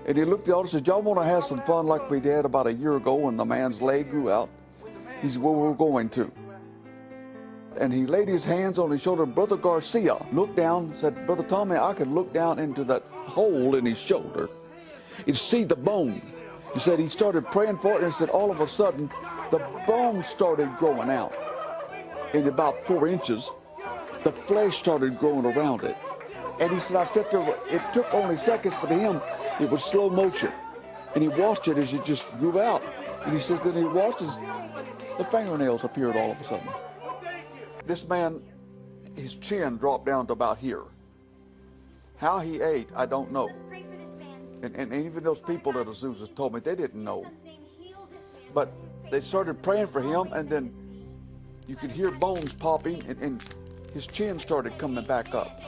And he looked at the altar and said, y'all want to have some fun like we did about a year ago when the man's leg grew out? He said, well, we're going to. And he laid his hands on his shoulder. Brother Garcia looked down and said, Brother Tommy, I could look down into that hole in his shoulder and see the bone. He said he started praying for it, and he said all of a sudden the bone started growing out. In about 4 inches, the flesh started growing around it. And he said, I sat there, it took only seconds, but to him, it was slow motion. And he watched it as it just grew out. And he says that he watched as the fingernails appeared all of a sudden. This man, his chin dropped down to about here. How he ate, I don't know. And even those people at Azusa told me they didn't know. But they started praying for him, and then you could hear bones popping, and his chin started coming back up.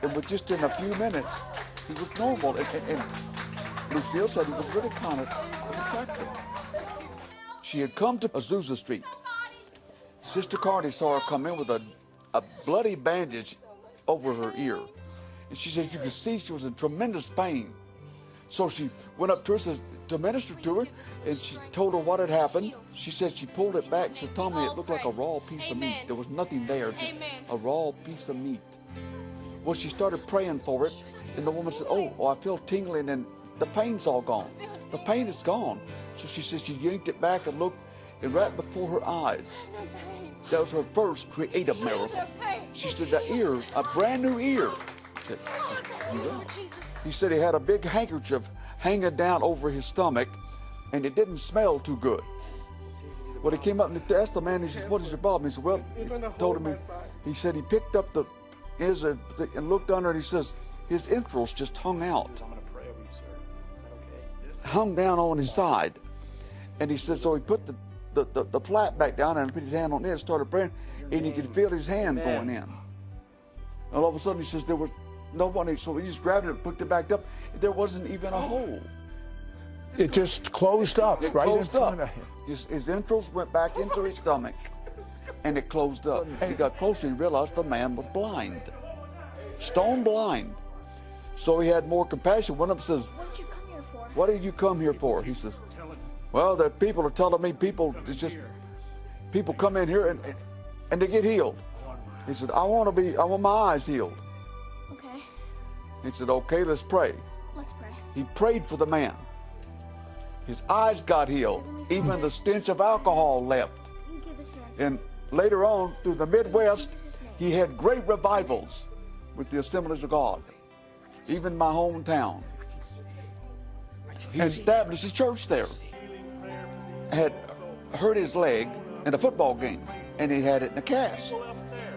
And with just in a few minutes, he was normal. And Lucille said he was really kind of attractive. She had come to Azusa Street. Sister Carney saw her come in with a bloody bandage over her ear. And she said you could see she was in tremendous pain. So she went up to her to minister to her, and she told her what had happened. She said she pulled it back. She said, Tommy, it looked like a raw piece of meat. There was nothing there, just a raw piece of meat. Well, she started praying for it, and the woman said, oh, I feel tingling, and the pain's all gone. The pain is gone. So she said she yanked it back and looked, and right before her eyes, that was her first creative miracle. She said, the ear, a brand new ear. He said, he said he had a big handkerchief hanging down over his stomach, and it didn't smell too good. Well, he came up and asked the man, he said, what is your problem? He said, well, he told him, he said he picked up the and looked under, and he says his entrails just hung out. Hung down on his side. And he said, so he put the flap back down and put his hand on it and started praying, and he could feel his hand going in. And all of a sudden he says there was nobody, so he just grabbed it and put it back up. There wasn't even a hole. It just closed up right in front of him. His entrails went back into his stomach, and it closed up. He got closer and he realized the man was blind, stone blind. So he had more compassion. Went up and says, what did you come here for? He says, well, the people are telling me people come in here and they get healed. He said, I want my eyes healed. Okay. He said, okay, let's pray. Let's pray. He prayed for the man. His eyes got healed. Even the stench of alcohol left. And later on, through the Midwest, he had great revivals with the Assemblies of God. Even my hometown. He established a church there. Had hurt his leg in a football game, and he had it in a cast.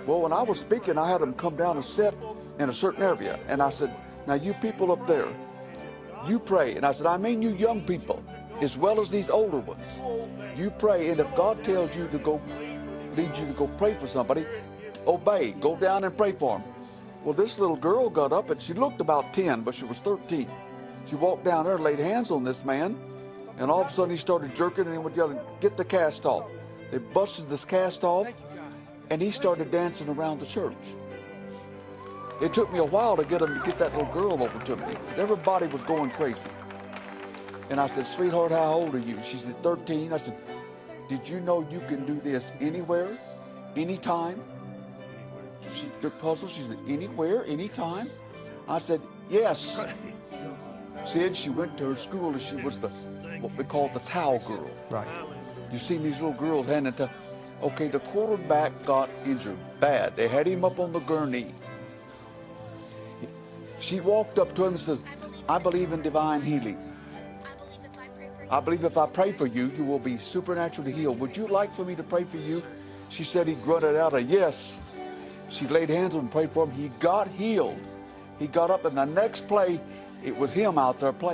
Well, when I was speaking, I had him come down and sit in a certain area. And I said, now you people up there, you pray. And I said, I mean you young people, as well as these older ones. You pray, and if God tells you to go, leads you to go pray for somebody, obey, go down and pray for them. Well, this little girl got up, and she looked about 10, but she was 13. She walked down there and laid hands on this man, and all of a sudden he started jerking, and he went yelling, get the cast off. They busted this cast off, and he started dancing around the church. It took me a while to get him to get that little girl over to me. Everybody was going crazy. And I said, sweetheart, how old are you? She said, 13. I said, did you know you can do this anywhere, anytime? She looked puzzled. She said, anywhere, anytime? I said, yes. Said she went to her school and she was what we call the towel girl. Right. You've seen these little girls handing to. Okay, the quarterback got injured bad. They had him up on the gurney. She walked up to him and says, I believe in divine healing. I believe if I pray for you, you will be supernaturally healed. Would you like for me to pray for you? She said he grunted out a yes. She laid hands on him and prayed for him. He got healed. He got up, and the next play, it was him out there playing.